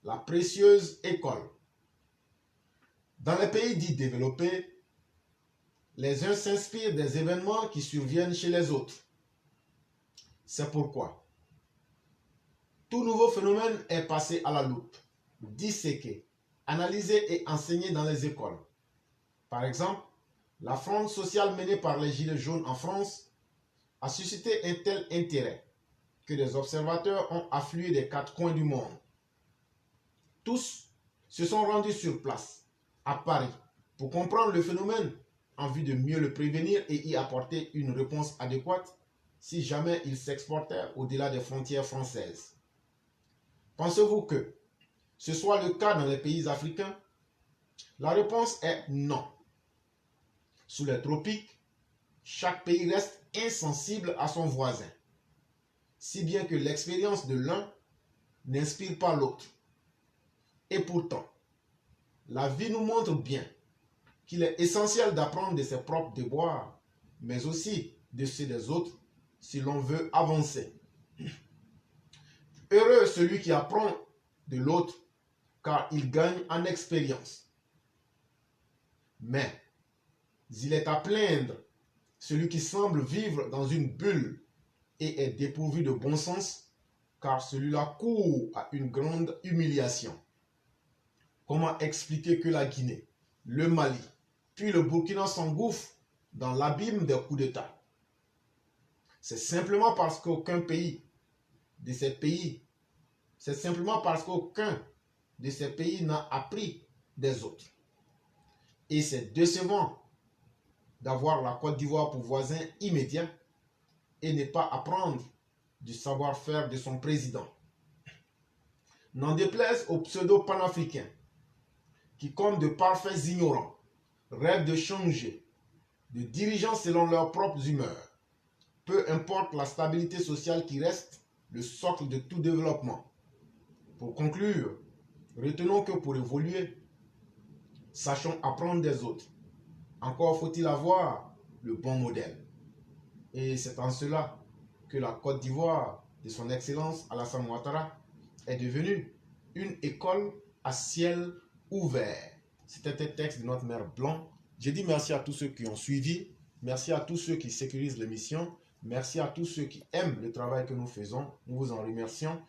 la précieuse école. Dans les pays dits développés, les uns s'inspirent des événements qui surviennent chez les autres. C'est pourquoi tout nouveau phénomène est passé à la loupe, disséqué, analysé et enseigné dans les écoles. Par exemple, la fronde sociale menée par les Gilets jaunes en France a suscité un tel intérêt que des observateurs ont afflué des quatre coins du monde. Tous se sont rendus sur place, à Paris, pour comprendre le phénomène en vue de mieux le prévenir et y apporter une réponse adéquate si jamais il s'exportait au-delà des frontières françaises. Pensez-vous que ce soit le cas dans les pays africains? La réponse est non. Sous les tropiques, chaque pays reste insensible à son voisin, si bien que l'expérience de l'un n'inspire pas l'autre. Et pourtant, la vie nous montre bien qu'il est essentiel d'apprendre de ses propres devoirs, mais aussi de ceux des autres, si l'on veut avancer. Heureux celui qui apprend de l'autre, car il gagne en expérience. Mais il est à plaindre celui qui semble vivre dans une bulle et est dépourvu de bon sens, car celui-là court à une grande humiliation. Comment expliquer que la Guinée, le Mali, puis le Burkina s'engouffrent dans l'abîme des coups d'État? C'est simplement parce qu'aucun de ces pays n'a appris des autres. Et c'est décevant d'avoir la Côte d'Ivoire pour voisin immédiat et ne pas apprendre du savoir-faire de son président. N'en déplaise aux pseudo-panafricains qui, comme de parfaits ignorants, rêvent de changer de dirigeants selon leurs propres humeurs. Peu importe la stabilité sociale qui reste le socle de tout développement. Pour conclure, retenons que pour évoluer, sachons apprendre des autres. Encore faut-il avoir le bon modèle. Et c'est en cela que la Côte d'Ivoire, de son Excellence Alassane Ouattara, est devenue une école à ciel ouvert. C'était un texte de notre mère Blanc. Je dis merci à tous ceux qui ont suivi. Merci à tous ceux qui sécurisent l'émission. Merci à tous ceux qui aiment le travail que nous faisons. Nous vous en remercions.